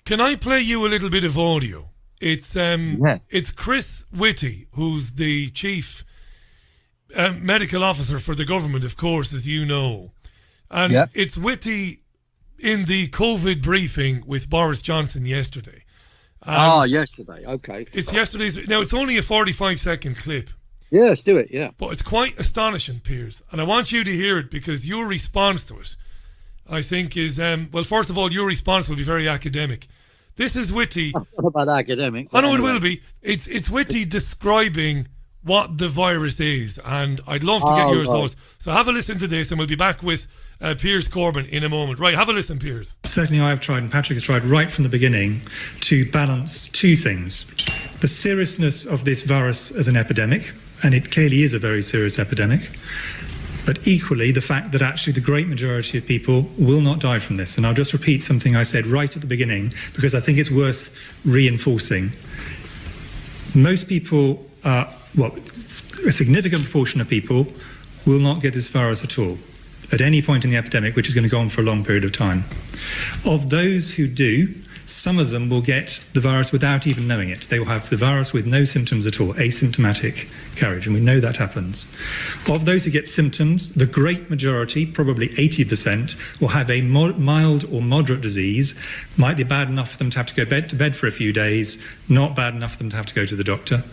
Can I play you a little bit of audio? Yeah. It's Chris Witty, who's the chief medical officer for the government, of course, as you know. And Yep. it's Witty in the COVID briefing with Boris Johnson yesterday. Yesterday. Okay. It's yesterday's. Now, it's only a 45-second clip, Yeah, let's do it. Yeah. but it's quite astonishing, Piers. And I want you to hear it because your response to it, I think, is, well, first of all, your response will be very academic. This is Witty. What about academic? I know it will be. It's Witty describing what the virus is, and I'd love to get your thoughts. So have a listen to this, and we'll be back with Piers Corbyn in a moment. Right, have a listen, Piers. Certainly I have tried, and Patrick has tried right from the beginning, to balance two things. The seriousness of this virus as an epidemic, and it clearly is a very serious epidemic, but equally the fact that actually the great majority of people will not die from this. And I'll just repeat something I said right at the beginning, because I think it's worth reinforcing. Most people, a significant proportion of people will not get this virus at all at any point in the epidemic, which is going to go on for a long period of time. Of those who do, some of them will get the virus without even knowing it. They will have the virus with no symptoms at all, asymptomatic carriage, and we know that happens. Of those who get symptoms, the great majority, probably 80%, will have a mild or moderate disease. Might be bad enough for them to have to go to bed for a few days, not bad enough for them to have to go to the doctor.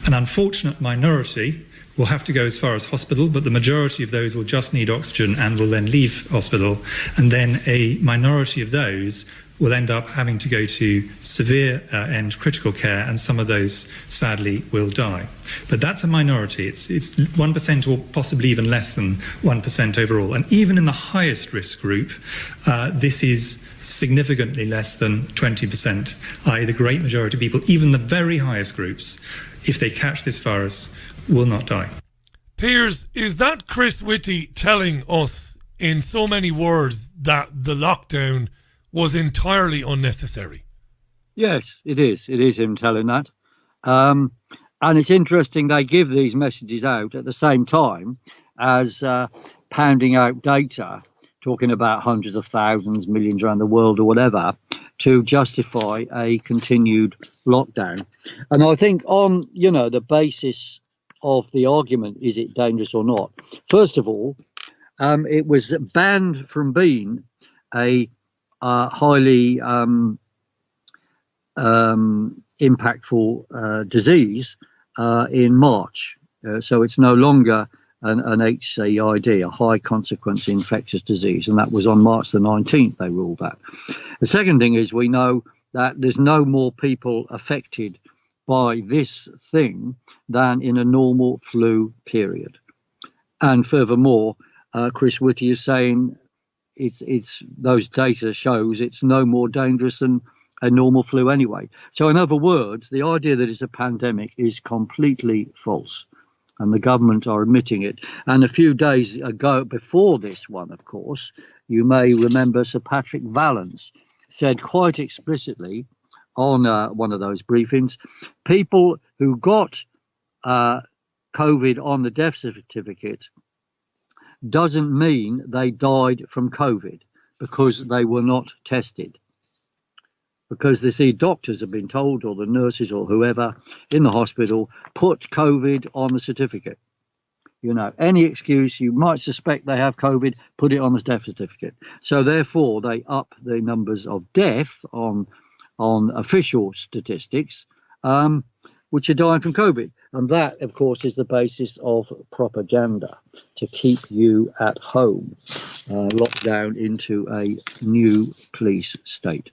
An unfortunate minority will have to go as far as hospital, but the majority of those will just need oxygen and will then leave hospital. And then a minority of those will end up having to go to severe and critical care, and some of those, sadly, will die. But that's a minority. It's 1% or possibly even less than 1% overall. And even in the highest risk group, this is significantly less than 20%, i.e. the great majority of people, even the very highest groups, if they catch this virus, will not die. Piers, is that Chris Witty telling us in so many words that the lockdown was entirely unnecessary? Yes, it is. It is him telling that. And it's interesting they give these messages out at the same time as pounding out data, talking about hundreds of thousands, millions around the world or whatever, to justify a continued lockdown. And I think on, the basis of the argument, is it dangerous or not? First of all, it was banned from being a highly impactful disease in March. So it's no longer an HCID, a high consequence infectious disease. And that was on March the 19th, they ruled that. The second thing is we know that there's no more people affected by this thing than in a normal flu period. And furthermore, Chris Witty is saying it's those data shows it's no more dangerous than a normal flu anyway. So in other words, the idea that it's a pandemic is completely false, and the government are admitting it. And a few days ago, before this one, of course, you may remember Sir Patrick Vallance said quite explicitly on one of those briefings, people who got COVID on the death certificate doesn't mean they died from COVID, because they were not tested. Because they see doctors have been told, or the nurses or whoever in the hospital, put COVID on the certificate. Any excuse, you might suspect they have COVID, put it on the death certificate. So therefore, they up the numbers of death on official statistics, which are dying from COVID. And that, of course, is the basis of propaganda to keep you at home, locked down into a new police state.